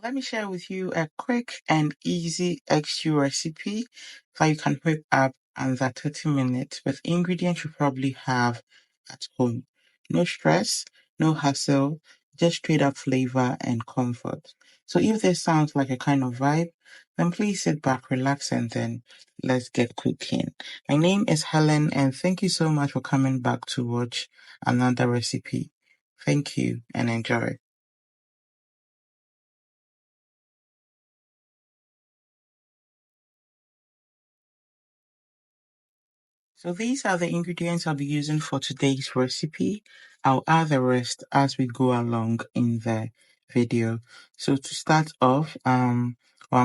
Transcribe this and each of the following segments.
Let me share with you a quick and easy egg stew recipe that you can whip up under 30 minutes with ingredients you probably have at home. No stress, no hassle, just straight up flavor and comfort. So if this sounds like a kind of vibe, then please sit back, relax, and then let's get cooking. My name is Helen, and thank you so much for coming back to watch another recipe. Thank you and enjoy. So these are the ingredients I'll be using for today's recipe. I'll add the rest as we go along in the video. So to start off, I'm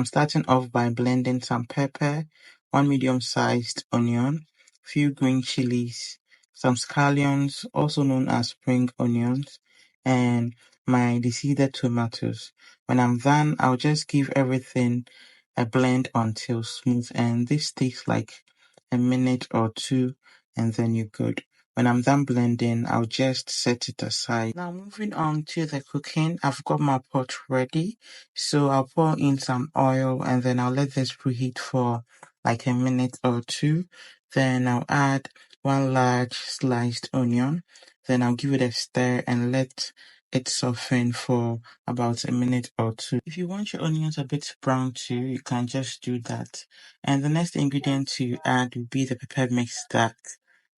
starting off by blending some pepper, one medium-sized onion, few green chilies, some scallions, also known as spring onions, and my deseeded tomatoes. When I'm done, I'll just give everything a blend until smooth, and this takes like a minute or two, and then you're good. When I'm done blending, I'll just set it aside. Now moving on to the cooking, I've got my pot ready. So I'll pour in some oil and then I'll let this preheat for like a minute or two. Then I'll add one large sliced onion. Then I'll give it a stir and let it soften for about a minute or two. If you want your onions a bit brown too, you can just do that. And the next ingredient to add will be the pepper mix that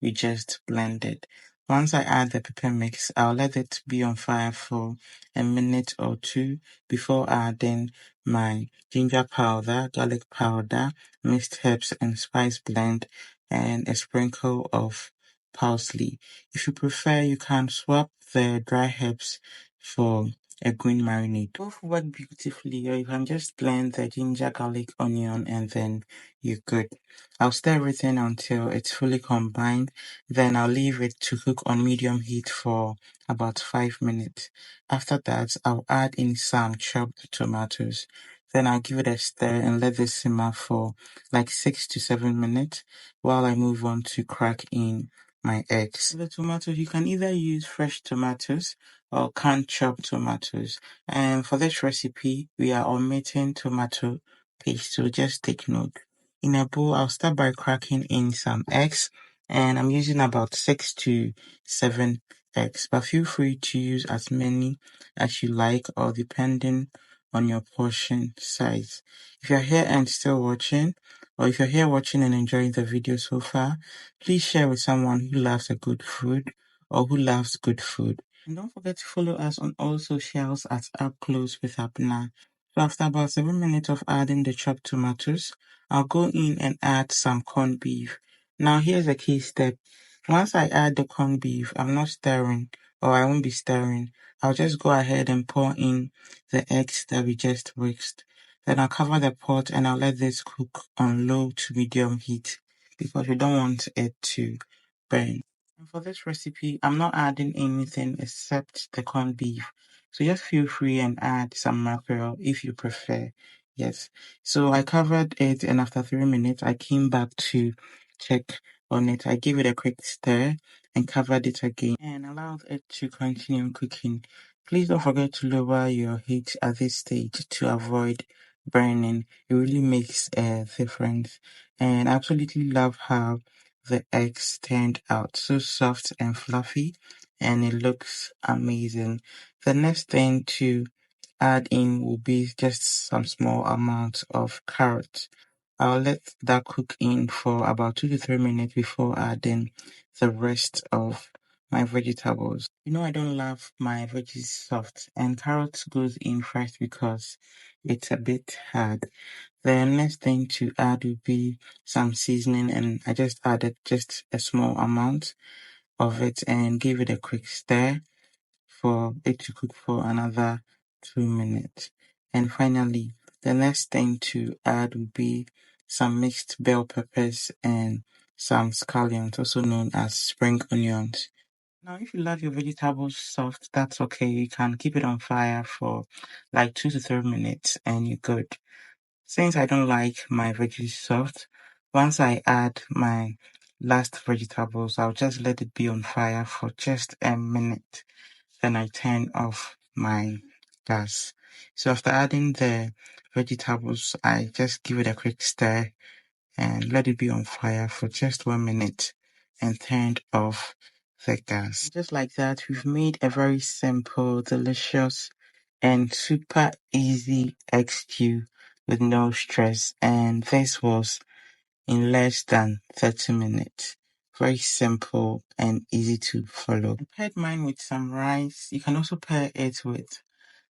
we just blended. Once I add the pepper mix, I'll let it be on fire for a minute or two before adding my ginger powder, garlic powder, mixed herbs and spice blend, and a sprinkle of parsley. If you prefer, you can swap the dry herbs for a green marinade. Both work beautifully, or you can just blend the ginger, garlic, onion, and then you're good. I'll stir everything until it's fully combined. Then I'll leave it to cook on medium heat for about 5 minutes. After that, I'll add in some chopped tomatoes. Then I'll give it a stir and let this simmer for like 6 to 7 minutes while I move on to crack in my eggs. The tomatoes, you can either use fresh tomatoes or canned chopped tomatoes. And for this recipe, we are omitting tomato paste, so just take note. In a bowl, I'll start by cracking in some eggs, and I'm using about 6 to 7 eggs, but feel free to use as many as you like or depending on your portion size. If you're here and still watching, or if you're here watching and enjoying the video so far, please share with someone who loves a good food or who loves good food. And don't forget to follow us on all socials at Up Close with Abna. So after about 7 minutes of adding the chopped tomatoes, I'll go in and add some corned beef. Now here's a key step. Once I add the corned beef, I'm not stirring, or I won't be stirring. I'll just go ahead and pour in the eggs that we just whisked. Then I'll cover the pot and I'll let this cook on low to medium heat because we don't want it to burn. And for this recipe, I'm not adding anything except the corned beef. So just feel free and add some mackerel if you prefer. Yes. So I covered it and after 3 minutes, I came back to check on it. I gave it a quick stir and covered it again and allowed it to continue cooking. Please don't forget to lower your heat at this stage to avoid burning. It really makes a difference. And I absolutely love how the eggs turned out so soft and fluffy, and it looks amazing. The next thing to add in will be just some small amount of carrot. I'll let that cook in for about 2 to 3 minutes before adding the rest of my vegetables. You know I don't love my veggies soft, and carrots goes in first because it's a bit hard. The next thing to add would be some seasoning, and I just added just a small amount of it and give it a quick stir for it to cook for another 2 minutes. And finally, the next thing to add would be some mixed bell peppers and some scallions, also known as spring onions. Now, if you love your vegetables soft, that's okay. You can keep it on fire for like 2 to 3 minutes and you're good. Since I don't like my veggies soft, once I add my last vegetables, I'll just let it be on fire for just a minute. Then I turn off my gas. So after adding the vegetables, I just give it a quick stir and let it be on fire for just 1 minute and turned off the gas. Just like that, we've made a very simple, delicious, and super easy egg stew with no stress. And this was in less than 30 minutes. Very simple and easy to follow. I paired mine with some rice. You can also pair it with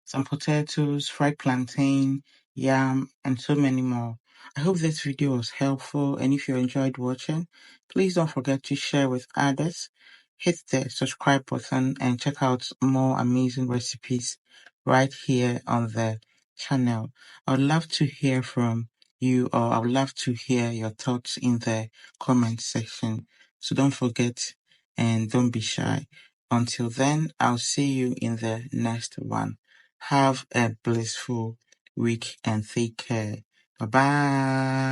some potatoes, fried plantain, yam, and so many more. I hope this video was helpful, and if you enjoyed watching, please don't forget to share with others. Hit the subscribe button and check out more amazing recipes right here on the channel. I would love to hear from you, or I would love to hear your thoughts in the comment section. So don't forget and don't be shy. Until then, I'll see you in the next one. Have a blissful week and take care. Bye bye.